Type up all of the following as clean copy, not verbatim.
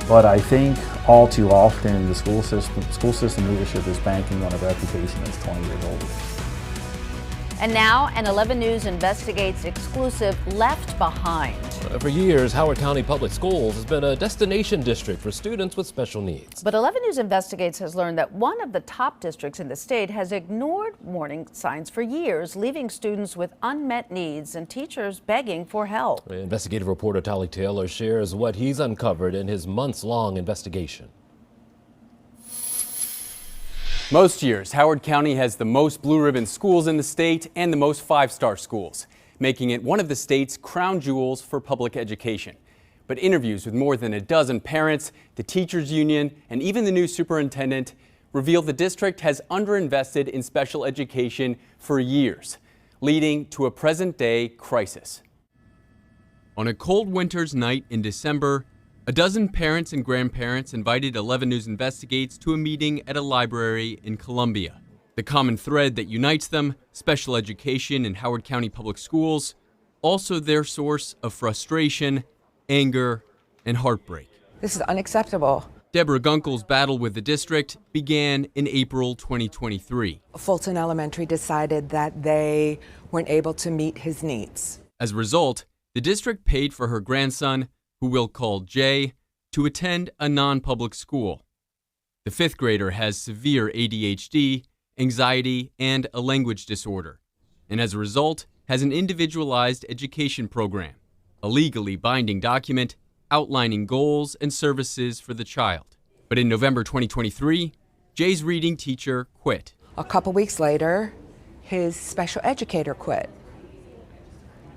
But I think all too often the school system leadership is banking on a reputation that's 20 years old. And now, an 11 News Investigates exclusive, Left Behind. For years, Howard County Public Schools has been a destination district for students with special needs. But 11 News Investigates has learned that one of the top districts in the state has ignored warning signs for years, leaving students with unmet needs and teachers begging for help. Investigative reporter Tali Taylor shares what he's uncovered in his months-long investigation. Most years, Howard County has the most blue ribbon schools in the state and the most five-star schools, making it one of the state's crown jewels for public education. But interviews with more than a dozen parents, the teachers union, and even the new superintendent reveal the district has underinvested in special education for years, leading to a present-day crisis. On a cold winter's night in December, a dozen parents and grandparents invited 11 News Investigates to a meeting at a library in Columbia. The common thread that unites them, special education in Howard County Public Schools, also their source of frustration, anger, and heartbreak. This is unacceptable. Deborah Gunkel's battle with the district began in April 2023. Fulton Elementary decided that they weren't able to meet his needs. As a result, the district paid for her grandson, who we'll call Jay, to attend a non-public school. The fifth grader has severe ADHD, anxiety, and a language disorder, and as a result, has an individualized education program, a legally binding document outlining goals and services for the child. But in November 2023, Jay's reading teacher quit. A couple weeks later, his special educator quit.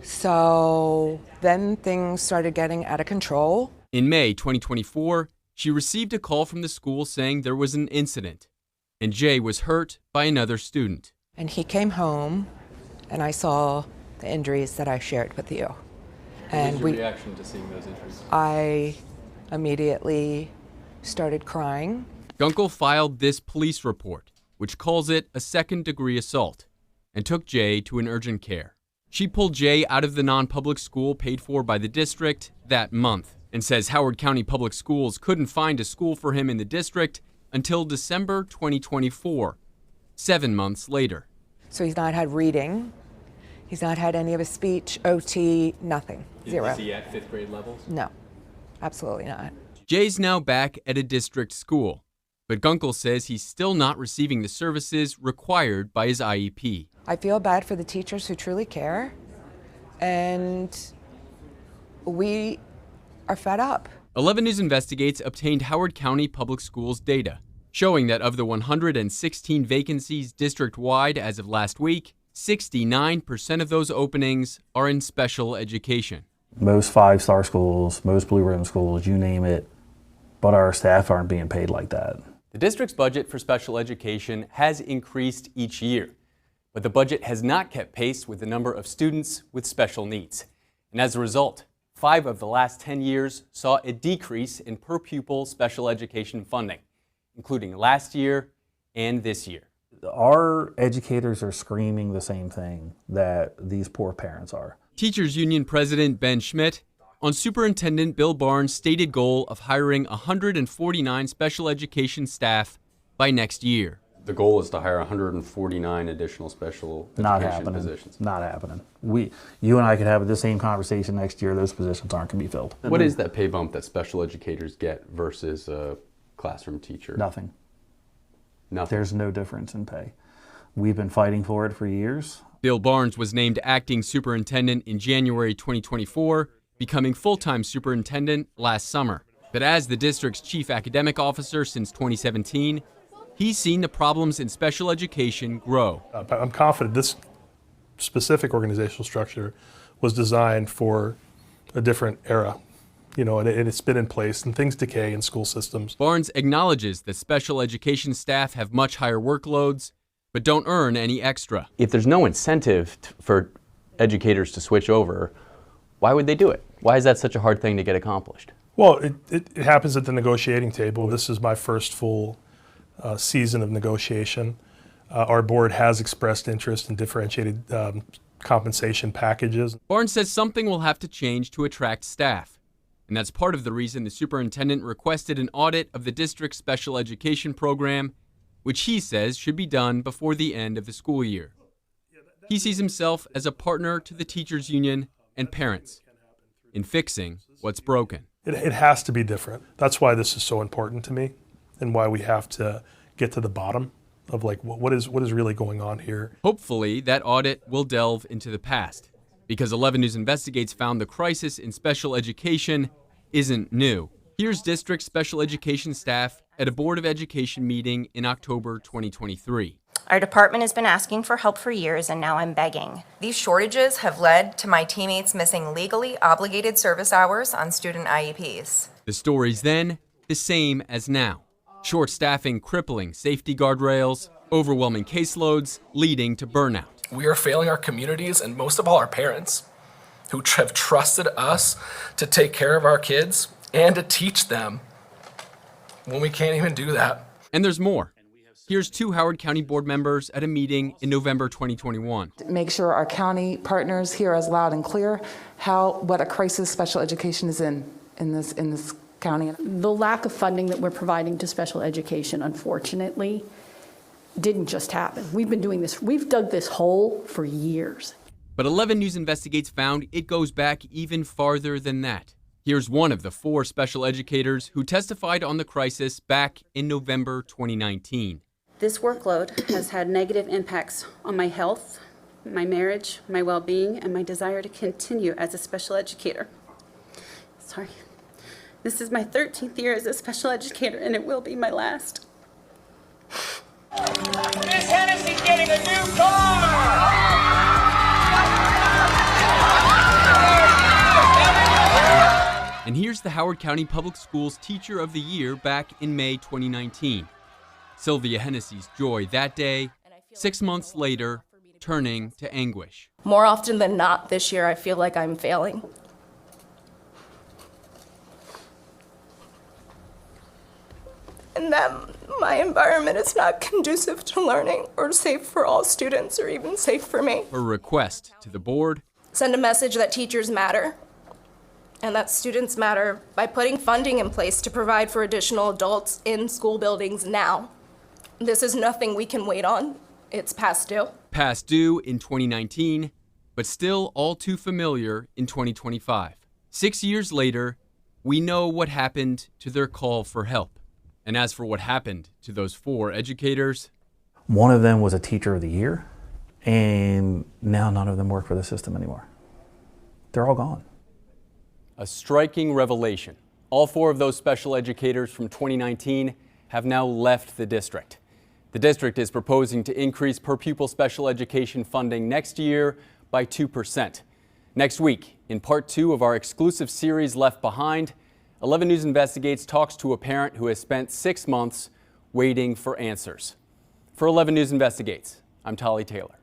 So then things started getting out of control. In May 2024, she received a call from the school saying there was an incident, and Jay was hurt by another student. And he came home, and I saw the injuries that I shared with you. What was your reaction to seeing those injuries? I immediately started crying. Gunkel filed this police report, which calls it a second-degree assault, and took Jay to an urgent care. She pulled Jay out of the non-public school paid for by the district that month and says Howard County Public Schools couldn't find a school for him in the district until December 2024, 7 months later. So he's not had reading, he's not had any of his speech, OT, nothing, zero. Is he at fifth grade levels? No, absolutely not. Jay's now back at a district school, but Gunkel says he's still not receiving the services required by his IEP. I feel bad for the teachers who truly care, and we are fed up. 11 News Investigates obtained Howard County Public Schools data, showing that of the 116 vacancies district-wide as of last week, 69% of those openings are in special education. Most five-star schools, most blue ribbon schools, you name it, but our staff aren't being paid like that. The district's budget for special education has increased each year, but the budget has not kept pace with the number of students with special needs. And as a result, 5 of the last 10 years saw a decrease in per-pupil special education funding, including last year and this year. Our educators are screaming the same thing that these poor parents are. Teachers Union President Ben Schmidt on Superintendent Bill Barnes' stated goal of hiring 149 special education staff by next year. The goal is to hire 149 additional special education positions. Not happening. You and I could have the same conversation next year. Those positions aren't going to be filled. What is that pay bump that special educators get versus a classroom teacher? Nothing. Nothing. There's no difference in pay. We've been fighting for it for years. Bill Barnes was named acting superintendent in January 2024, becoming full-time superintendent last summer. But as the district's chief academic officer since 2017, he's seen the problems in special education grow. I'm confident this specific organizational structure was designed for a different era, and it's been in place, and things decay in school systems. Barnes acknowledges that special education staff have much higher workloads, but don't earn any extra. If there's no incentive for educators to switch over, why would they do it? Why is that such a hard thing to get accomplished? Well, it happens at the negotiating table. This is my first full season of negotiation. Our board has expressed interest in differentiated compensation packages. Barnes says something will have to change to attract staff, And that's part of the reason the superintendent requested an audit of the district's special education program, which he says should be done before the end of the school year. He sees himself as a partner to the teachers union and parents in fixing what's broken. It has to be different. That's why this is so important to me and why we have to get to the bottom of like what is really going on here. Hopefully that audit will delve into the past, because 11 News Investigates found the crisis in special education isn't new. Here's district special education staff at a Board of Education meeting in October 2023. Our department has been asking for help for years, and now I'm begging. These shortages have led to my teammates missing legally obligated service hours on student IEPs. The story's then the same as now. Short staffing crippling safety guardrails, overwhelming caseloads leading to burnout. We are failing our communities and most of all our parents who have trusted us to take care of our kids and to teach them when we can't even do that. And there's more. Here's 2 Howard County board members at a meeting in November 2021. Make sure our county partners hear us loud and clear what a crisis special education is in this county. The lack of funding that we're providing to special education, unfortunately, didn't just happen. We've been doing this, we've dug this hole for years. But 11 News Investigates found it goes back even farther than that. Here's one of the 4 special educators who testified on the crisis back in November 2019. This workload has had negative impacts on my health, my marriage, my well-being, and my desire to continue as a special educator. Sorry. This is my 13th year as a special educator, and it will be my last. Miss Hennessy getting a new car! And here's the Howard County Public Schools Teacher of the Year back in May 2019. Sylvia Hennessy's joy that day, 6 months later, turning to anguish. More often than not this year, I feel like I'm failing. And that my environment is not conducive to learning or safe for all students or even safe for me. Her request to the board: send a message that teachers matter and that students matter by putting funding in place to provide for additional adults in school buildings now. This is nothing we can wait on. It's past due. Past due in 2019, but still all too familiar in 2025. 6 years later, we know what happened to their call for help. And as for what happened to those 4 educators, one of them was a Teacher of the Year, and now none of them work for the system anymore. They're all gone. a striking revelation. All 4 of those special educators from 2019 have now left the district. The district is proposing to increase per pupil special education funding next year by 2%. Next week, in part 2 of our exclusive series Left Behind, 11 News Investigates talks to a parent who has spent 6 months waiting for answers. For 11 News Investigates, I'm Tolly Taylor.